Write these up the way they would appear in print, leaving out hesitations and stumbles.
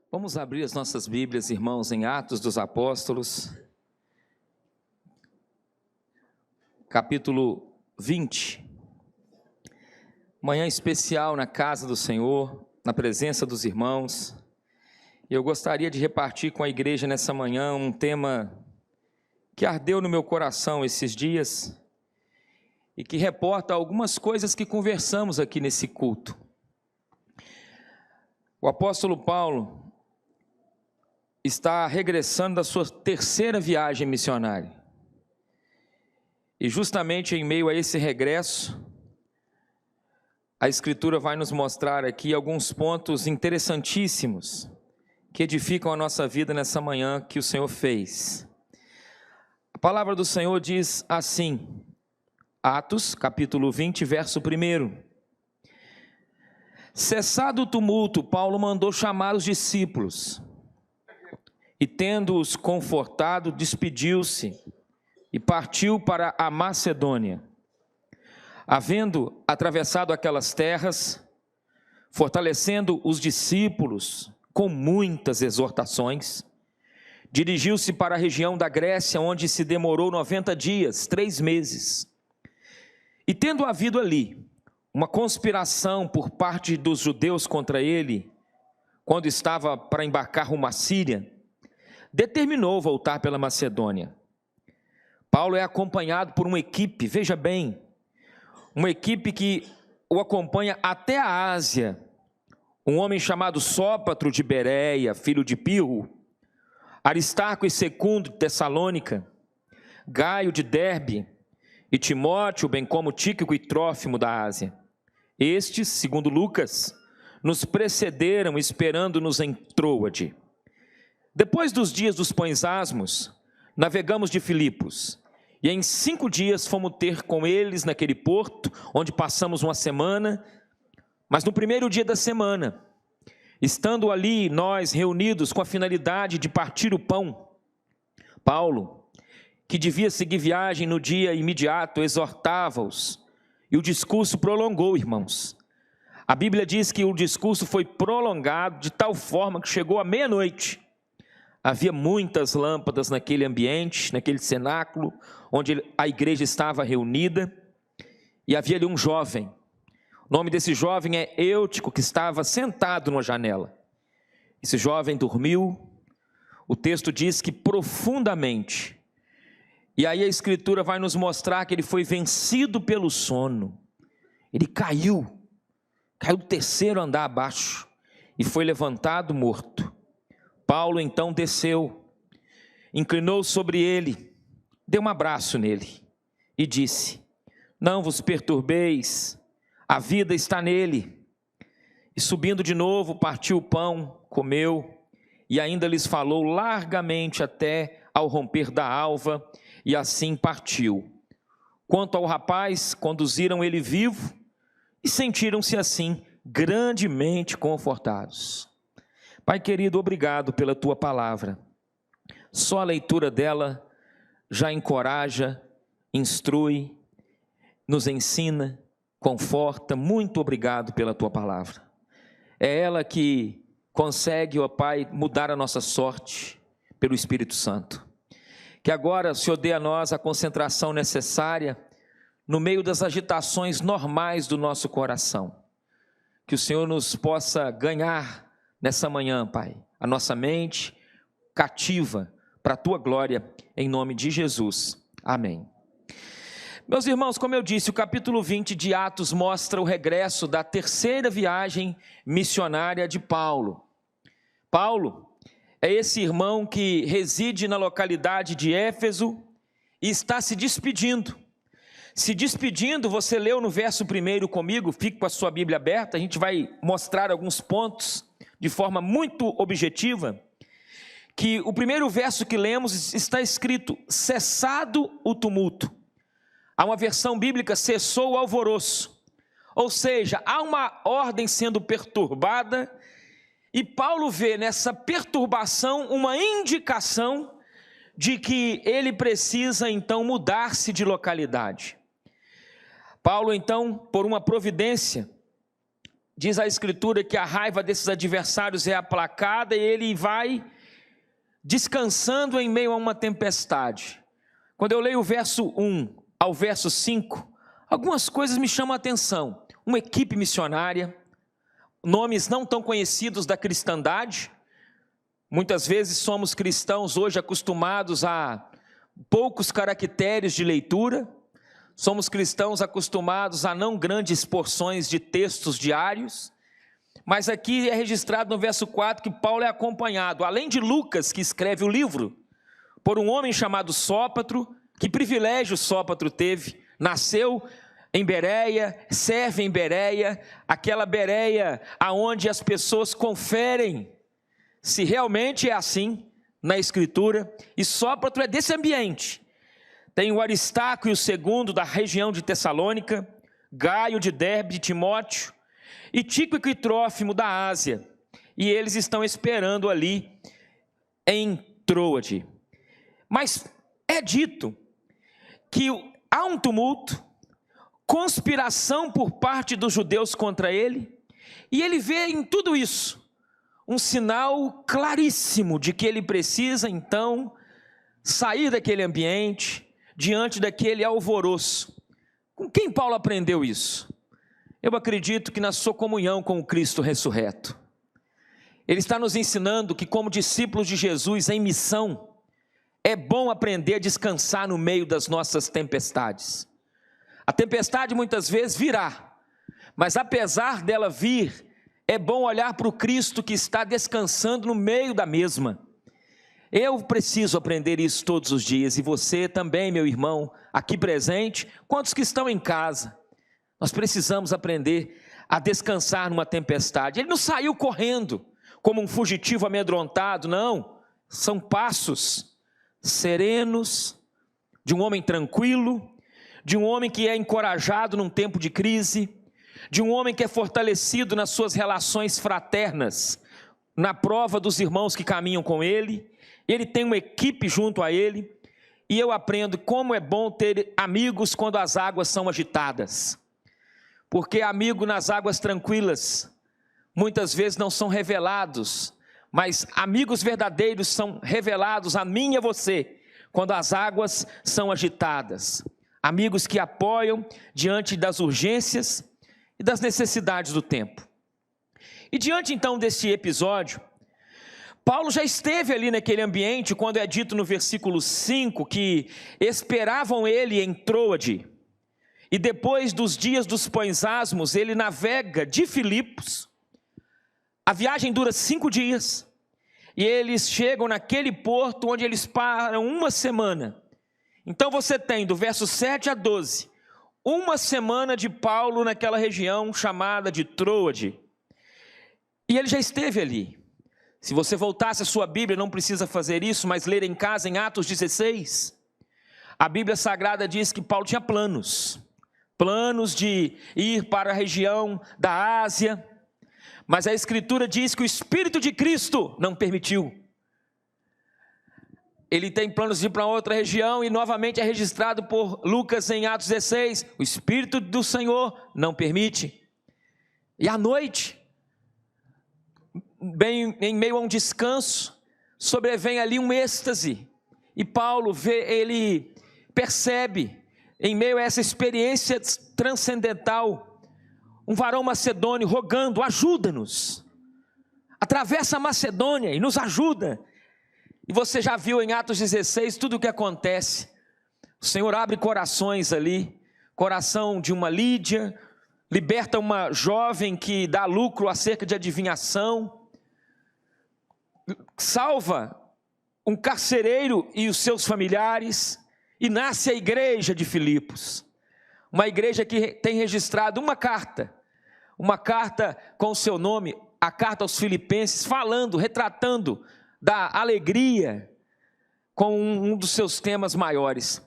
Vamos abrir as nossas Bíblias, irmãos, em Atos dos Apóstolos, capítulo 20. Manhã especial na casa do Senhor, na presença dos irmãos. Eu gostaria de repartir com a igreja nessa manhã um tema que ardeu no meu coração esses dias e que reporta algumas coisas que conversamos aqui nesse culto. O apóstolo Paulo está regressando da sua terceira viagem missionária. E justamente em meio a esse regresso, a Escritura vai nos mostrar aqui alguns pontos interessantíssimos que edificam a nossa vida nessa manhã que o Senhor fez. A palavra do Senhor diz assim, Atos, capítulo 20, verso 1. Cessado o tumulto, Paulo mandou chamar os discípulos e, tendo-os confortado, despediu-se e partiu para a Macedônia. Havendo atravessado aquelas terras, fortalecendo os discípulos com muitas exortações, dirigiu-se para a região da Grécia, onde se demorou 90 dias, 3 meses. E tendo havido ali uma conspiração por parte dos judeus contra ele, quando estava para embarcar rumo à Síria, determinou voltar pela Macedônia. Paulo é acompanhado por uma equipe, veja bem, uma equipe que o acompanha até a Ásia. Um homem chamado Sópatro de Bereia, filho de Pirro, Aristarco e Secundo de Tessalônica, Gaio de Derbe e Timóteo, bem como Tíquico e Trófimo da Ásia. Estes, segundo Lucas, nos precederam esperando-nos em Troade. Depois dos dias dos pães asmos, navegamos de Filipos, e em 5 dias fomos ter com eles naquele porto, onde passamos uma semana. Mas no primeiro dia da semana, estando ali nós reunidos com a finalidade de partir o pão, Paulo, que devia seguir viagem no dia imediato, exortava-os, e o discurso prolongou, irmãos. A Bíblia diz que o discurso foi prolongado de tal forma que chegou à meia-noite. Havia muitas lâmpadas naquele ambiente, naquele cenáculo, onde a igreja estava reunida, e havia ali um jovem. O nome desse jovem é Eutico, que estava sentado numa janela. Esse jovem dormiu, o texto diz que profundamente, e aí a Escritura vai nos mostrar que ele foi vencido pelo sono. Ele caiu do 3º andar abaixo, e foi levantado morto. Paulo então desceu, inclinou sobre ele, deu um abraço nele e disse: não vos perturbeis, a vida está nele. E subindo de novo, partiu o pão, comeu, e ainda lhes falou largamente até ao romper da alva, e assim partiu. Quanto ao rapaz, conduziram ele vivo, e sentiram-se assim grandemente confortados. Pai querido, obrigado pela tua palavra. Só a leitura dela já encoraja, instrui, nos ensina, conforta. Muito obrigado pela tua palavra. É ela que consegue, ó Pai, mudar a nossa sorte pelo Espírito Santo. Que agora o Senhor dê a nós a concentração necessária no meio das agitações normais do nosso coração. Que o Senhor nos possa ganhar nessa manhã, Pai, a nossa mente cativa para a tua glória, em nome de Jesus. Amém. Meus irmãos, como eu disse, o capítulo 20 de Atos mostra o regresso da terceira viagem missionária de Paulo. Paulo é esse irmão que reside na localidade de Éfeso e está se despedindo. Se despedindo, você leu no verso 1 comigo, fique com a sua Bíblia aberta, a gente vai mostrar alguns pontos de forma muito objetiva, que o primeiro verso que lemos está escrito: cessado o tumulto. Há uma versão bíblica, cessou o alvoroço. Ou seja, há uma ordem sendo perturbada, e Paulo vê nessa perturbação uma indicação de que ele precisa então mudar-se de localidade. Paulo então, por uma providência, diz a Escritura que a raiva desses adversários é aplacada e ele vai descansando em meio a uma tempestade. Quando eu leio o verso 1 ao verso 5, algumas coisas me chamam a atenção. Uma equipe missionária, nomes não tão conhecidos da cristandade. Muitas vezes somos cristãos hoje acostumados a poucos caracteres de leitura. Somos cristãos acostumados a não grandes porções de textos diários. Mas aqui é registrado no verso 4 que Paulo é acompanhado, além de Lucas, que escreve o livro, por um homem chamado Sópatro. Que privilégio Sópatro teve, nasceu em Bereia, serve em Bereia, aquela Bereia aonde as pessoas conferem se realmente é assim na Escritura, e Sópatro é desse ambiente. Tem o Aristarco e o segundo da região de Tessalônica, Gaio de Derbe, de Timóteo, e Tíquico e Trófimo da Ásia, e eles estão esperando ali em Troade. Mas é dito que há um tumulto, conspiração por parte dos judeus contra ele, e ele vê em tudo isso um sinal claríssimo de que ele precisa então sair daquele ambiente, diante daquele alvoroço. Com quem Paulo aprendeu isso? Eu acredito que na sua comunhão com o Cristo ressurreto. Ele está nos ensinando que, como discípulos de Jesus em missão, é bom aprender a descansar no meio das nossas tempestades. A tempestade muitas vezes virá, mas apesar dela vir, é bom olhar para o Cristo que está descansando no meio da mesma. Eu preciso aprender isso todos os dias, e você também, meu irmão, aqui presente, quantos que estão em casa. Nós precisamos aprender a descansar numa tempestade. Ele não saiu correndo como um fugitivo amedrontado, não. São passos serenos, de um homem tranquilo, de um homem que é encorajado num tempo de crise, de um homem que é fortalecido nas suas relações fraternas, na prova dos irmãos que caminham com ele. Ele tem uma equipe junto a ele, e eu aprendo como é bom ter amigos quando as águas são agitadas, porque amigo nas águas tranquilas, muitas vezes não são revelados, mas amigos verdadeiros são revelados a mim e a você, quando as águas são agitadas. Amigos que apoiam diante das urgências e das necessidades do tempo. E diante então desse episódio, Paulo já esteve ali naquele ambiente, quando é dito no versículo 5, que esperavam ele em Troade, e depois dos dias dos pães asmos, ele navega de Filipos. A viagem dura 5 dias, e eles chegam naquele porto onde eles param uma semana. Então você tem do verso 7 a 12, uma semana de Paulo naquela região chamada de Troade, e ele já esteve ali. Se você voltasse a sua Bíblia, não precisa fazer isso, mas ler em casa em Atos 16, a Bíblia Sagrada diz que Paulo tinha planos de ir para a região da Ásia, mas a Escritura diz que o Espírito de Cristo não permitiu. Ele tem planos de ir para outra região, e novamente é registrado por Lucas em Atos 16, o Espírito do Senhor não permite. E à noite, bem em meio a um descanso, sobrevém ali um êxtase, e Paulo ele percebe, em meio a essa experiência transcendental, um varão macedônio rogando: ajuda-nos, atravessa a Macedônia e nos ajuda. E você já viu em Atos 16 tudo o que acontece. O Senhor abre corações ali, coração de uma Lídia, liberta uma jovem que dá lucro acerca de adivinhação, salva um carcereiro e os seus familiares, e nasce a igreja de Filipos, uma igreja que tem registrado uma carta com o seu nome, a carta aos Filipenses, falando, retratando da alegria com um dos seus temas maiores.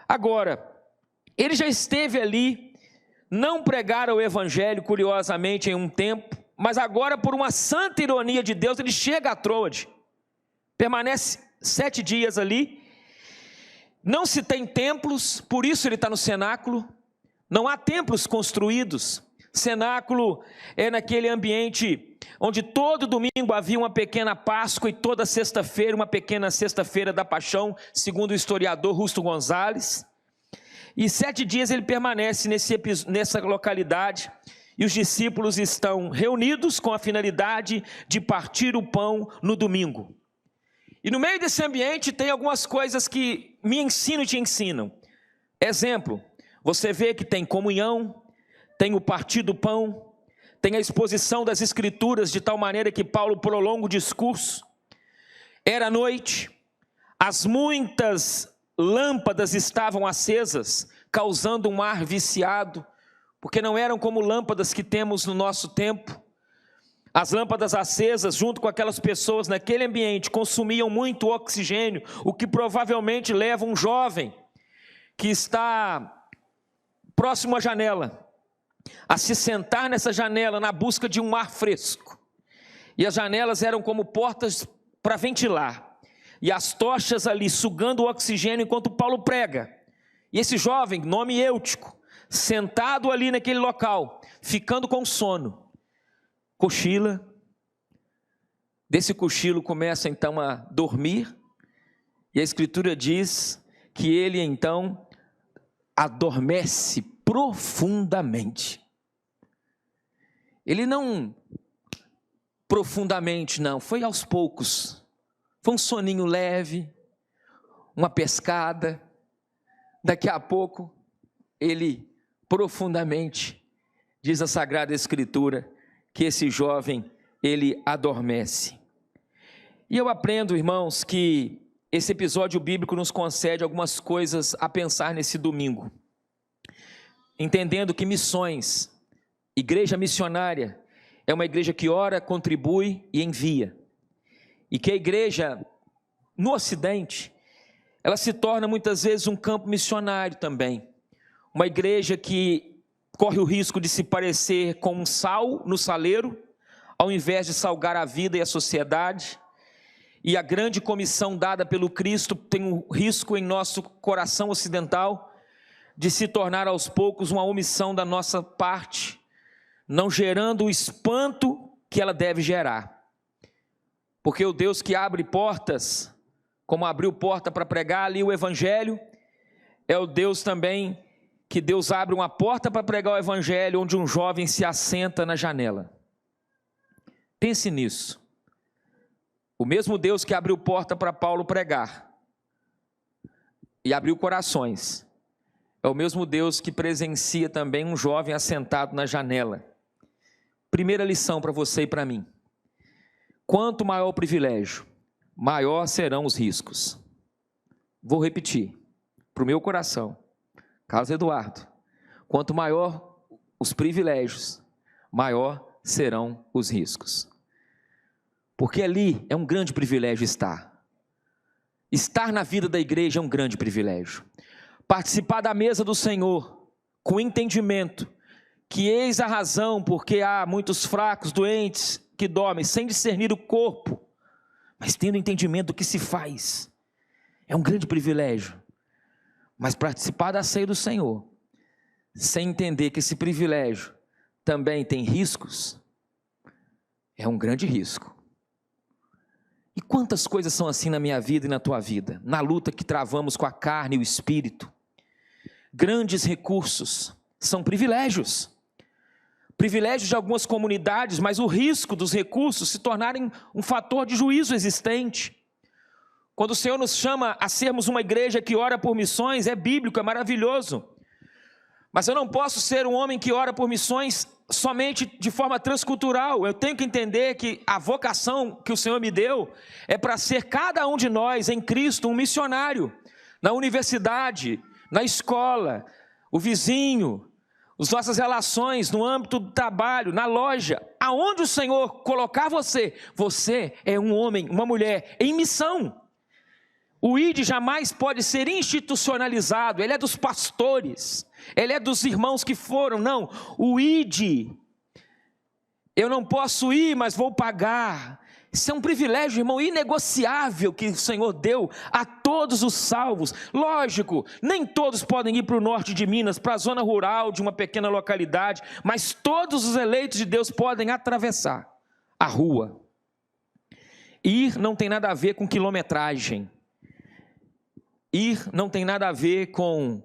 Agora, ele já esteve ali, não pregaram o evangelho curiosamente em um tempo, mas agora, por uma santa ironia de Deus, ele chega a Troade, permanece 7 dias ali. Não se tem templos, por isso ele está no cenáculo. Não há templos construídos, Cenáculo é naquele ambiente onde todo domingo havia uma pequena Páscoa e toda sexta-feira uma pequena sexta-feira da Paixão, segundo o historiador Justo Gonzalez. E 7 dias ele permanece nessa localidade e os discípulos estão reunidos com a finalidade de partir o pão no domingo. E no meio desse ambiente tem algumas coisas que me ensinam e te ensinam. Exemplo, você vê que tem comunhão, tem o partir do pão, tem a exposição das escrituras de tal maneira que Paulo prolonga o discurso. Era noite, as muitas lâmpadas estavam acesas, causando um ar viciado, porque não eram como lâmpadas que temos no nosso tempo. As lâmpadas acesas, junto com aquelas pessoas naquele ambiente, consumiam muito oxigênio, o que provavelmente leva um jovem que está próximo à janela a se sentar nessa janela na busca de um ar fresco. E as janelas eram como portas para ventilar, e as tochas ali sugando o oxigênio enquanto Paulo prega. E esse jovem, nome Eutico, sentado ali naquele local, ficando com sono, cochila. Desse cochilo começa então a dormir, e a Escritura diz que ele então adormece profundamente. Ele não profundamente, não, foi aos poucos. Foi um soninho leve, uma pescada. Daqui a pouco, ele profundamente, diz a Sagrada Escritura, que esse jovem, ele adormece. E eu aprendo, irmãos, que esse episódio bíblico nos concede algumas coisas a pensar nesse domingo. Entendendo que missões, igreja missionária, é uma igreja que ora, contribui e envia. E que a igreja, no Ocidente, ela se torna muitas vezes um campo missionário também. Uma igreja que corre o risco de se parecer com um sal no saleiro, ao invés de salgar a vida e a sociedade. E a grande comissão dada pelo Cristo tem um risco em nosso coração ocidental de se tornar aos poucos uma omissão da nossa parte, não gerando o espanto que ela deve gerar. Porque o Deus que abre portas, como abriu porta para pregar ali o Evangelho, é o Deus também que Deus abre uma porta para pregar o Evangelho, onde um jovem se assenta na janela. Pense nisso. O mesmo Deus que abriu porta para Paulo pregar e abriu corações, é o mesmo Deus que presencia também um jovem assentado na janela. Primeira lição para você e para mim: quanto maior o privilégio, maior serão os riscos. Vou repetir, para o meu coração, Carlos Eduardo: quanto maior os privilégios, maior serão os riscos. Porque ali é um grande privilégio estar. Estar na vida da igreja é um grande privilégio. Participar da mesa do Senhor, com entendimento, que eis a razão porque há muitos fracos, doentes, que dormem, sem discernir o corpo, mas tendo entendimento do que se faz. É um grande privilégio. Mas participar da ceia do Senhor, sem entender que esse privilégio também tem riscos, é um grande risco. E quantas coisas são assim na minha vida e na tua vida, na luta que travamos com a carne e o espírito. Grandes recursos são privilégios. Privilégios de algumas comunidades, mas o risco dos recursos se tornarem um fator de juízo existente. Quando o Senhor nos chama a sermos uma igreja que ora por missões, é bíblico, é maravilhoso. Mas eu não posso ser um homem que ora por missões somente de forma transcultural. Eu tenho que entender que a vocação que o Senhor me deu é para ser cada um de nós em Cristo um missionário. Na universidade, na escola, o vizinho, as nossas relações no âmbito do trabalho, na loja, aonde o Senhor colocar você, você é um homem, uma mulher em missão. O ID jamais pode ser institucionalizado, ele é dos pastores, ele é dos irmãos que foram, não. O ID, eu não posso ir, mas vou pagar. Isso é um privilégio, irmão, inegociável que o Senhor deu a todos os salvos. Lógico, nem todos podem ir para o norte de Minas, para a zona rural de uma pequena localidade, mas todos os eleitos de Deus podem atravessar a rua. Ir não tem nada a ver com quilometragem. Ir não tem nada a ver com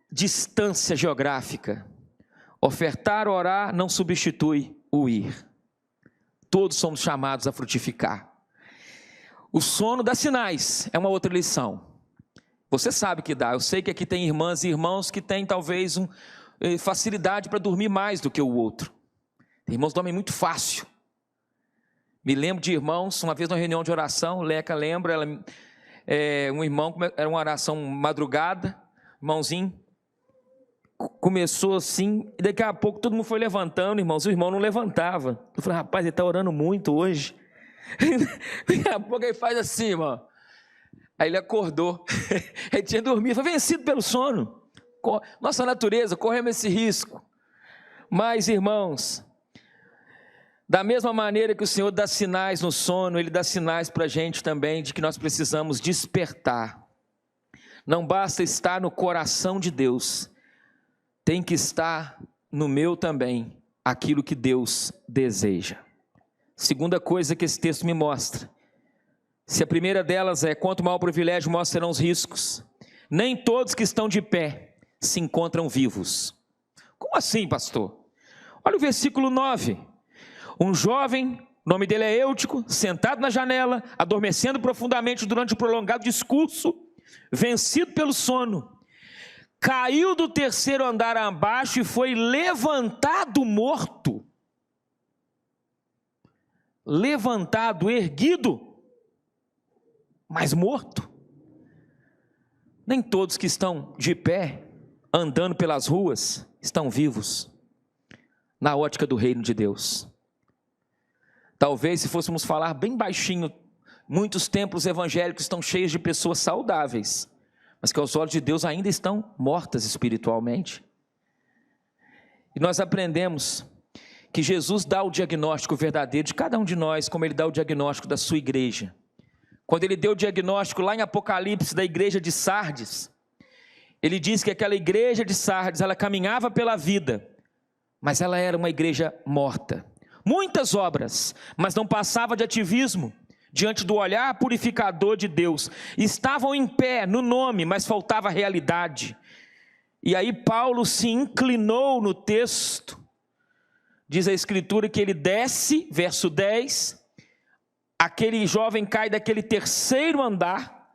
distância geográfica. Ofertar, orar não substitui o ir. Todos somos chamados a frutificar. O sono dá sinais, é uma outra lição. Você sabe que dá. Eu sei que aqui tem irmãs e irmãos que têm talvez facilidade para dormir mais do que o outro. Tem irmãos que dormem muito fácil. Me lembro de irmãos, uma vez numa reunião de oração, Leca lembra, um irmão, era uma oração madrugada, irmãozinho, começou assim, e daqui a pouco todo mundo foi levantando, irmãos, o irmão não levantava. Eu falei, rapaz, ele está orando muito hoje. Daqui a pouco ele faz assim, irmão. Aí ele acordou, ele tinha dormido, foi vencido pelo sono. Nossa natureza, corremos esse risco. Mas, irmãos, da mesma maneira que o Senhor dá sinais no sono, Ele dá sinais para a gente também de que nós precisamos despertar. Não basta estar no coração de Deus, tem que estar no meu também, aquilo que Deus deseja. Segunda coisa que esse texto me mostra, se a primeira delas é, quanto maior o privilégio, maiores serão os riscos. Nem todos que estão de pé se encontram vivos. Como assim, pastor? Olha o versículo 9. Um jovem, o nome dele é Eutico, sentado na janela, adormecendo profundamente durante um prolongado discurso, vencido pelo sono, caiu do terceiro andar abaixo e foi levantado morto. Levantado, erguido, mas morto. Nem todos que estão de pé, andando pelas ruas, estão vivos, na ótica do reino de Deus. Talvez, se fôssemos falar bem baixinho, muitos templos evangélicos estão cheios de pessoas saudáveis, mas que aos olhos de Deus ainda estão mortas espiritualmente. E nós aprendemos que Jesus dá o diagnóstico verdadeiro de cada um de nós, como Ele dá o diagnóstico da sua igreja. Quando Ele deu o diagnóstico lá em Apocalipse da igreja de Sardes, Ele diz que aquela igreja de Sardes, ela caminhava pela vida, mas ela era uma igreja morta. Muitas obras, mas não passava de ativismo, diante do olhar purificador de Deus. Estavam em pé no nome, mas faltava realidade. E aí Paulo se inclinou no texto, diz a escritura que ele desce, verso 10, aquele jovem cai daquele terceiro andar,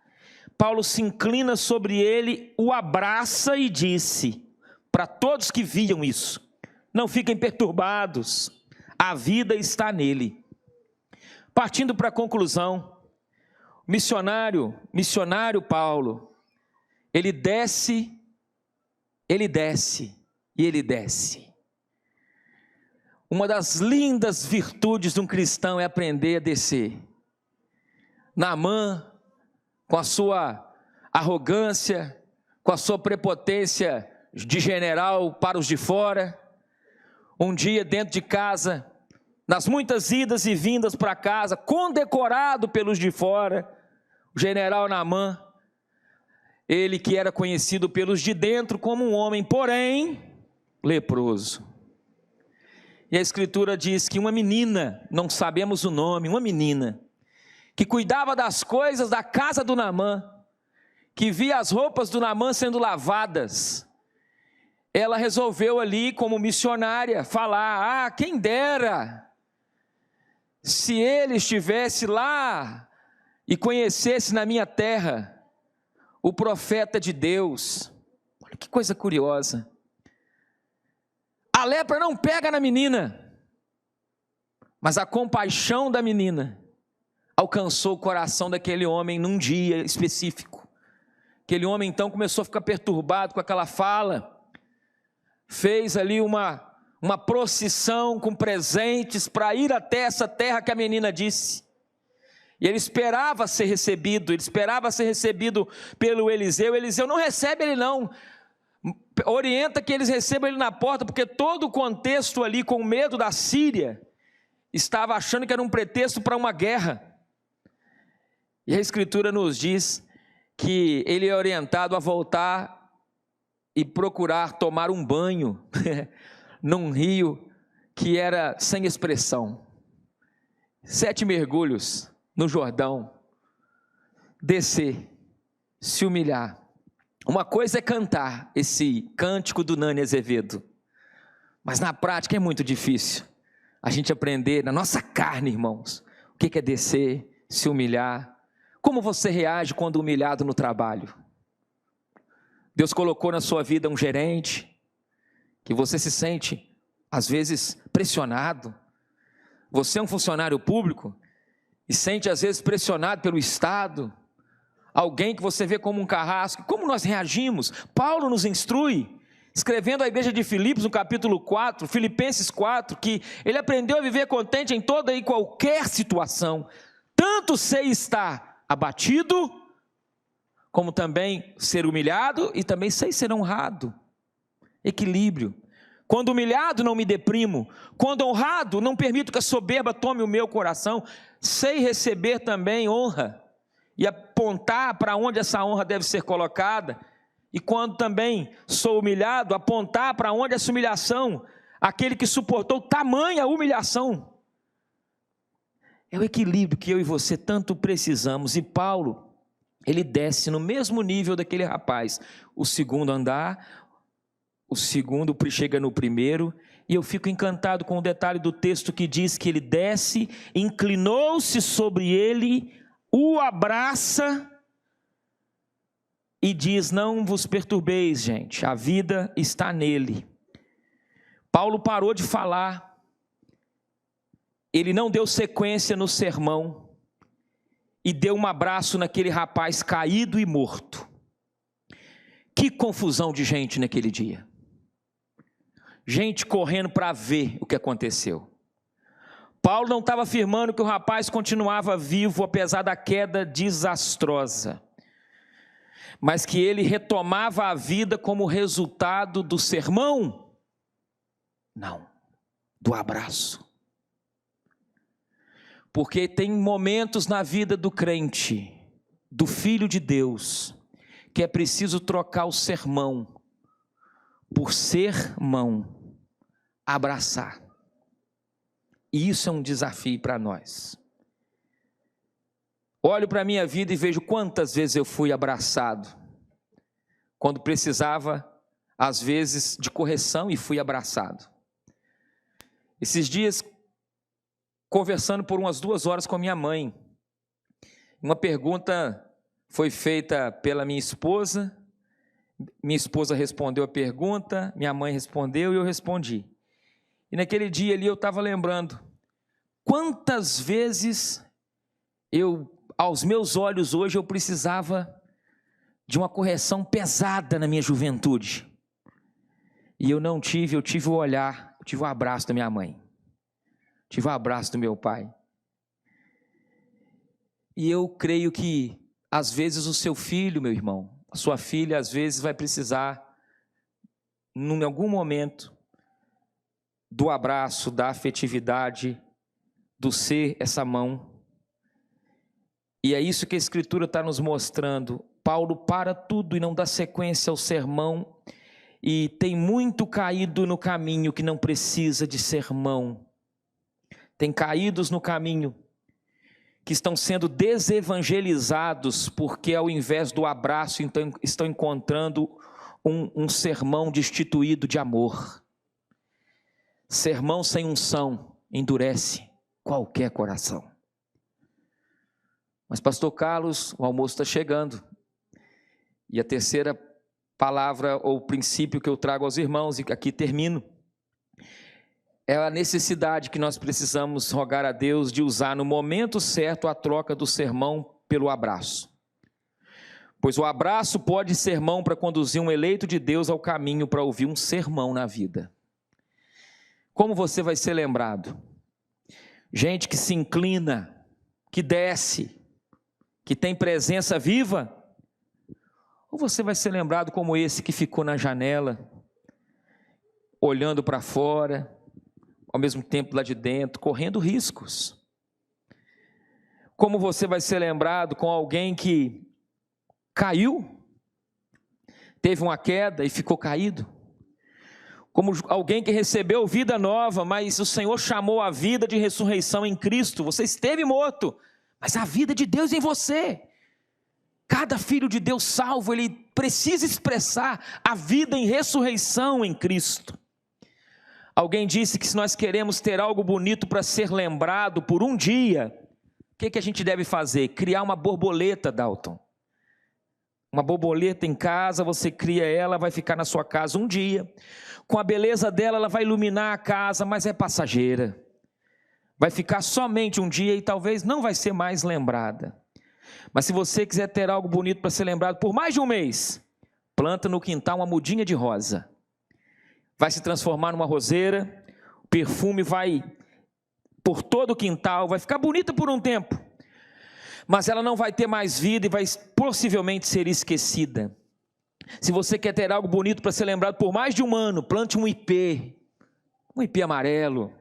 Paulo se inclina sobre ele, o abraça e disse, para todos que viam isso, não fiquem perturbados, a vida está nele. Partindo para a conclusão, missionário Paulo, ele desce. Uma das lindas virtudes de um cristão é aprender a descer. Naamã, com a sua arrogância, com a sua prepotência de general para os de fora, um dia dentro de casa, nas muitas idas e vindas para casa, condecorado pelos de fora, o general Naamã, ele que era conhecido pelos de dentro como um homem, porém, leproso. E a escritura diz que uma menina, não sabemos o nome, uma menina, que cuidava das coisas da casa do Naamã, que via as roupas do Naamã sendo lavadas, ela resolveu ali como missionária falar, quem dera, se ele estivesse lá e conhecesse na minha terra o profeta de Deus. Olha que coisa curiosa. A lepra não pega na menina, mas a compaixão da menina alcançou o coração daquele homem num dia específico. Aquele homem então começou a ficar perturbado com aquela fala, fez ali uma procissão com presentes para ir até essa terra que a menina disse. E ele esperava ser recebido pelo Eliseu. Eliseu não recebe ele não, orienta que eles recebam ele na porta, porque todo o contexto ali com medo da Síria, estava achando que era um pretexto para uma guerra. E a Escritura nos diz que ele é orientado a voltar e procurar tomar um banho num rio que era sem expressão. 7 mergulhos no Jordão, descer, se humilhar. Uma coisa é cantar esse cântico do Nani Azevedo, mas na prática é muito difícil a gente aprender na nossa carne, irmãos, o que é descer, se humilhar. Como você reage quando humilhado no trabalho? Deus colocou na sua vida um gerente, que você se sente, às vezes, pressionado. Você é um funcionário público e sente, às vezes, pressionado pelo Estado. Alguém que você vê como um carrasco. Como nós reagimos? Paulo nos instrui, escrevendo à igreja de Filipos, no capítulo 4, Filipenses 4, que ele aprendeu a viver contente em toda e qualquer situação. Tanto sei estar abatido, como também ser humilhado, e também sei ser honrado. Equilíbrio. Quando humilhado, não me deprimo. Quando honrado, não permito que a soberba tome o meu coração. Sei receber também honra e apontar para onde essa honra deve ser colocada. E quando também sou humilhado, apontar para onde essa humilhação, aquele que suportou tamanha humilhação. É o equilíbrio que eu e você tanto precisamos. E Paulo, ele desce no mesmo nível daquele rapaz. O segundo andar, o segundo chega no primeiro, e eu fico encantado com o detalhe do texto que diz que ele desce, inclinou-se sobre ele, o abraça e diz: não vos perturbeis, gente, a vida está nele. Paulo parou de falar, ele não deu sequência no sermão e deu um abraço naquele rapaz caído e morto. Que confusão de gente naquele dia. Gente correndo para ver o que aconteceu. Paulo não estava afirmando que o rapaz continuava vivo apesar da queda desastrosa, mas que ele retomava a vida como resultado do sermão? Não, do abraço. Porque tem momentos na vida do crente, do filho de Deus, que é preciso trocar o sermão por sermão, abraçar. E isso é um desafio para nós. Olho para a minha vida e vejo quantas vezes eu fui abraçado, quando precisava, às vezes, de correção, e fui abraçado. Esses dias, conversando por umas 2 horas com a minha mãe, uma pergunta foi feita pela minha esposa respondeu a pergunta, minha mãe respondeu e eu respondi. E naquele dia ali eu estava lembrando, quantas vezes aos meus olhos hoje, eu precisava de uma correção pesada na minha juventude. E eu não tive, eu tive o olhar, eu tive o abraço da minha mãe, tive o abraço do meu pai. E eu creio que, às vezes, o seu filho, meu irmão, a sua filha, às vezes, vai precisar, em algum momento, do abraço, da afetividade, do ser essa mão. E é isso que a Escritura está nos mostrando. Paulo para tudo e não dá sequência ao sermão, e tem muito caído no caminho que não precisa de sermão. Tem caídos no caminho que estão sendo desevangelizados, porque ao invés do abraço, então, estão encontrando um sermão destituído de amor. Sermão sem unção endurece qualquer coração. Mas, pastor Carlos, o almoço está chegando, e a terceira palavra ou princípio que eu trago aos irmãos, e aqui termino, é a necessidade que nós precisamos rogar a Deus de usar no momento certo a troca do sermão pelo abraço. Pois o abraço pode ser sermão para conduzir um eleito de Deus ao caminho para ouvir um sermão na vida. Como você vai ser lembrado? Gente que se inclina, que desce, que tem presença viva? Ou você vai ser lembrado como esse que ficou na janela, olhando para fora, ao mesmo tempo lá de dentro, correndo riscos. Como você vai ser lembrado com alguém que caiu, teve uma queda e ficou caído? Como alguém que recebeu vida nova, mas o Senhor chamou a vida de ressurreição em Cristo. Você esteve morto, mas a vida de Deus em você. Cada filho de Deus salvo, ele precisa expressar a vida em ressurreição em Cristo. Alguém disse que se nós queremos ter algo bonito para ser lembrado por um dia, o que a gente deve fazer? Criar uma borboleta, Dalton. Uma borboleta em casa, você cria ela, vai ficar na sua casa um dia. Com a beleza dela, ela vai iluminar a casa, mas é passageira. Vai ficar somente um dia e talvez não vai ser mais lembrada. Mas se você quiser ter algo bonito para ser lembrado por mais de um mês, planta no quintal uma mudinha de rosa. Vai se transformar numa roseira, o perfume vai por todo o quintal, vai ficar bonita por um tempo, mas ela não vai ter mais vida e vai possivelmente ser esquecida. Se você quer ter algo bonito para ser lembrado por mais de um ano, plante um ipê amarelo,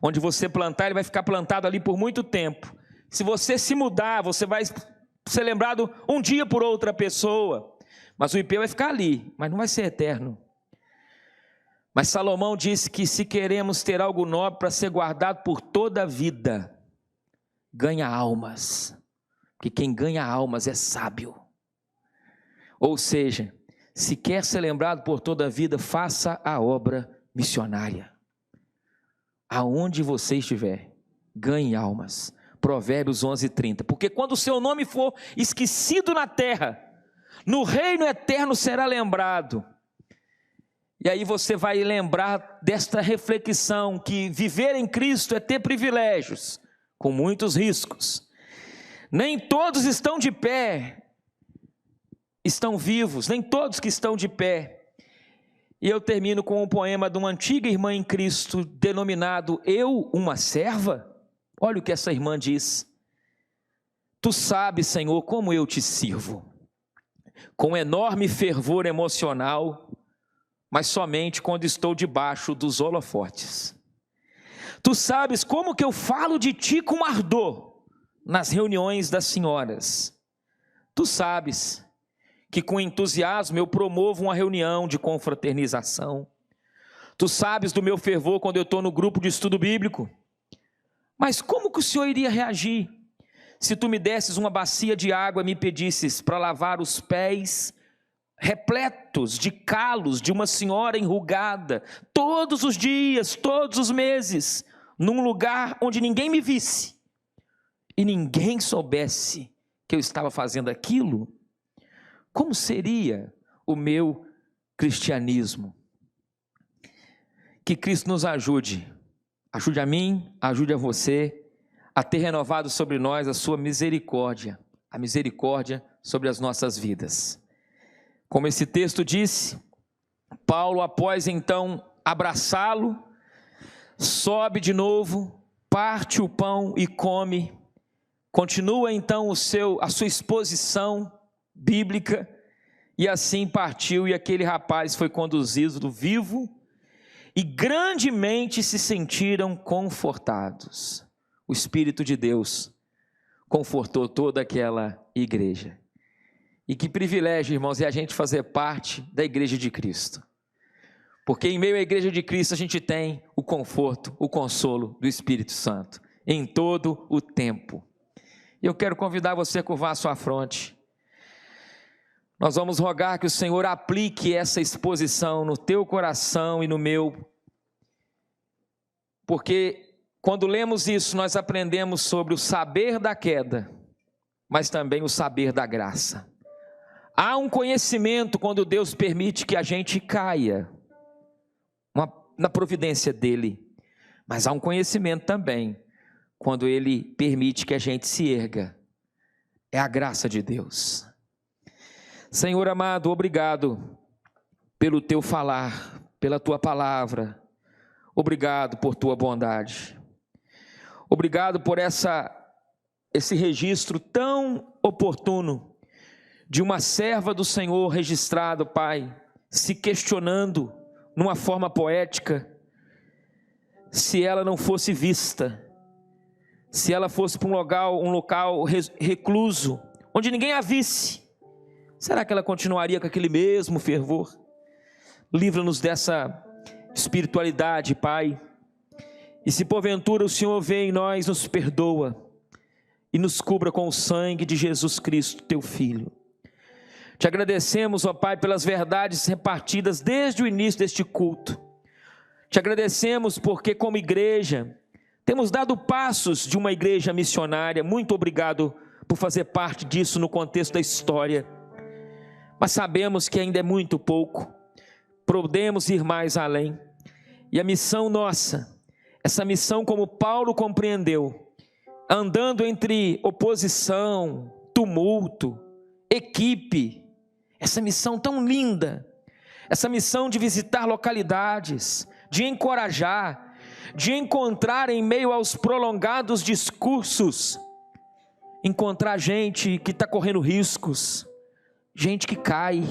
onde você plantar, ele vai ficar plantado ali por muito tempo. Se você se mudar, você vai ser lembrado um dia por outra pessoa, mas o ipê vai ficar ali, mas não vai ser eterno. Mas Salomão disse que se queremos ter algo nobre para ser guardado por toda a vida, ganha almas, porque quem ganha almas é sábio. Ou seja, se quer ser lembrado por toda a vida, faça a obra missionária. Aonde você estiver, ganhe almas. Provérbios 11:30. Porque quando o seu nome for esquecido na terra, no reino eterno será lembrado. E aí você vai lembrar desta reflexão, que viver em Cristo é ter privilégios, com muitos riscos. Nem todos estão de pé, estão vivos, nem todos que estão de pé. E eu termino com um poema de uma antiga irmã em Cristo, denominado Eu, uma serva. Olha o que essa irmã diz: Tu sabes, Senhor, como eu te sirvo, com enorme fervor emocional, mas somente quando estou debaixo dos holofotes. Tu sabes como que eu falo de ti com ardor nas reuniões das senhoras. Tu sabes que com entusiasmo eu promovo uma reunião de confraternização. Tu sabes do meu fervor quando eu estou no grupo de estudo bíblico. Mas como que o Senhor iria reagir se tu me desses uma bacia de água e me pedisses para lavar os pés repletos de calos de uma senhora enrugada, todos os dias, todos os meses, num lugar onde ninguém me visse e ninguém soubesse que eu estava fazendo aquilo? Como seria o meu cristianismo? Que Cristo nos ajude a mim, ajude a você a ter renovado sobre nós a sua misericórdia, a misericórdia sobre as nossas vidas. Como esse texto disse, Paulo, após então abraçá-lo, sobe de novo, parte o pão e come, continua então a sua exposição bíblica, e assim partiu, e aquele rapaz foi conduzido vivo, e grandemente se sentiram confortados. O Espírito de Deus confortou toda aquela igreja. E que privilégio, irmãos, é a gente fazer parte da igreja de Cristo. Porque em meio à igreja de Cristo a gente tem o conforto, o consolo do Espírito Santo, em todo o tempo. E eu quero convidar você a curvar a sua fronte. Nós vamos rogar que o Senhor aplique essa exposição no teu coração e no meu. Porque quando lemos isso, nós aprendemos sobre o saber da queda, mas também o saber da graça. Há um conhecimento quando Deus permite que a gente caia, na providência dEle. Mas há um conhecimento também quando Ele permite que a gente se erga. É a graça de Deus. Senhor amado, obrigado pelo Teu falar, pela Tua palavra. Obrigado por Tua bondade. Obrigado por esse registro tão oportuno de uma serva do Senhor registrada, Pai, se questionando numa forma poética, se ela não fosse vista, se ela fosse para um local recluso, onde ninguém a visse, será que ela continuaria com aquele mesmo fervor? Livra-nos dessa espiritualidade, Pai. E se porventura o Senhor vê em nós, nos perdoa e nos cubra com o sangue de Jesus Cristo, teu Filho. Te agradecemos, ó Pai, pelas verdades repartidas desde o início deste culto. Te agradecemos porque, como igreja, temos dado passos de uma igreja missionária. Muito obrigado por fazer parte disso no contexto da história. Mas sabemos que ainda é muito pouco. Podemos ir mais além. E a missão nossa, essa missão como Paulo compreendeu, andando entre oposição, tumulto, equipe, essa missão tão linda, essa missão de visitar localidades, de encorajar, de encontrar em meio aos prolongados discursos, encontrar gente que está correndo riscos, gente que cai,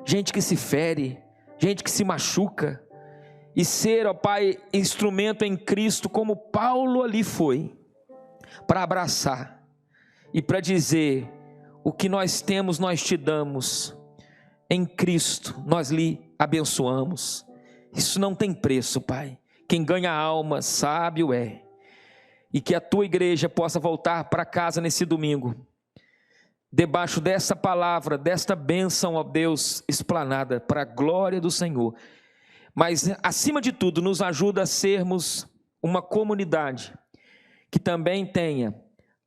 gente que se fere, gente que se machuca, e ser, ó Pai, instrumento em Cristo, como Paulo ali foi, para abraçar e para dizer: o que nós temos, nós te damos, em Cristo nós lhe abençoamos. Isso não tem preço, Pai. Quem ganha a alma, sábio é. E que a tua igreja possa voltar para casa nesse domingo, debaixo dessa palavra, desta bênção, ó Deus, explanada para a glória do Senhor. Mas, acima de tudo, nos ajuda a sermos uma comunidade que também tenha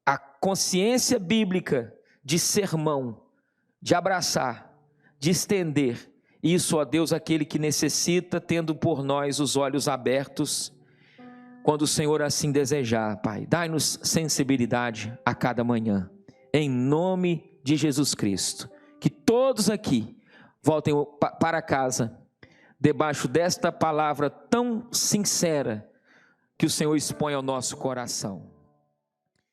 a consciência bíblica de sermão, de abraçar, de estender isso, ó Deus, aquele que necessita, tendo por nós os olhos abertos, quando o Senhor assim desejar, Pai. Dai-nos sensibilidade a cada manhã, em nome de Jesus Cristo. Que todos aqui voltem para casa, debaixo desta palavra tão sincera que o Senhor expõe ao nosso coração.